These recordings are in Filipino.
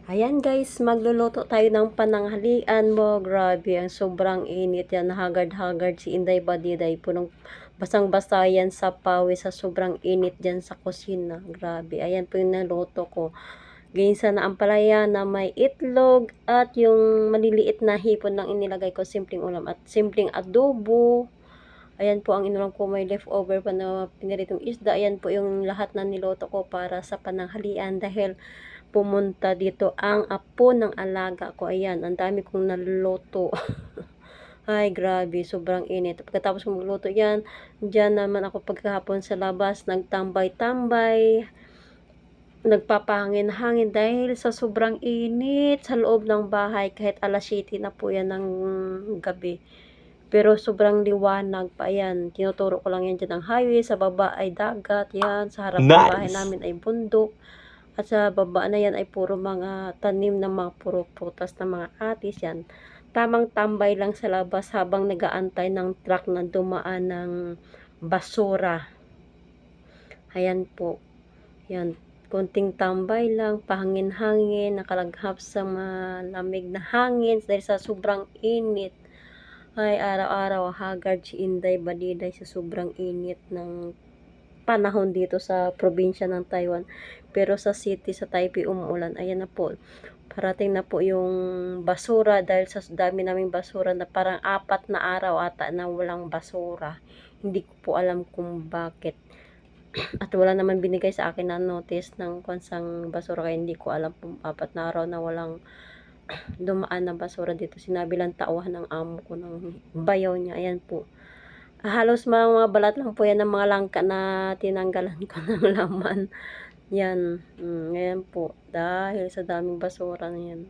Ayan guys, magluluto tayo ng pananghalian mo. Grabe, ang sobrang init yan. Hagard-hagard si Inday Badiday. Punong basang-basa yan sa pawis sa sobrang init dyan sa kusina. Grabe, ayan po yung naluto ko. Ginisa na ampalaya na may itlog at yung maliliit na hipon lang inilagay ko. Simpleng ulam at simpleng adobo. Ayan po ang inulam ko, may leftover pa na piniritong isda. Ayan po yung lahat na niloto ko para sa pananghalian dahil pumunta dito ang apo ng alaga ko. Ayan, ang dami kong naluluto. Ay, grabe, sobrang init. Pagkatapos kong magluto yan, dyan naman ako pagkahapon sa labas, nagtambay-tambay, nagpapahangin-hangin dahil sa sobrang init sa loob ng bahay. Kahit alas 7 na po yan ng gabi. Pero sobrang liwanag pa. Ayan, tinuturo ko lang yan dyan ang highway. Sa baba ay dagat. Yan, sa harap ng bahay namin ay bundok. At sa baba na yan ay puro mga tanim na mga puro prutas na mga atis yan. Tamang tambay lang sa labas habang nagaantay ng truck na dumaan ng basura. Ayan po. Yan. Konting tambay lang, pahangin-hangin, nakalaghap sa malamig na hangin dahil sa sobrang init. Ay, araw-araw hagard si Inday Badiday sa sobrang init ng panahon dito sa probinsya ng Taiwan. Pero sa city, sa Taipei, umuulan. Ayan na po. Parating na po yung basura dahil sa dami naming basura na parang 4 na araw ata na walang basura. Hindi ko po alam kung bakit. At wala naman binigay sa akin na notice ng kwansang basura kaya hindi ko alam kung 4 na araw na walang dumaan na basura dito. Sinabi lang tauhan ng amo ko ng bayaw niya. Ayan po. Halos mga balat lang po yan ng mga langka na tinanggalan ko ng laman. Yan. Ngayon po. Dahil sa daming basura na yan.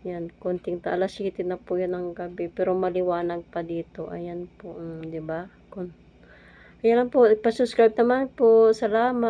Yan. Konting alas 7 na po yan ng gabi. Pero maliwanag pa dito. Ayan po. Diba? Ayan lang po. Ipa-subscribe naman po. Salamat.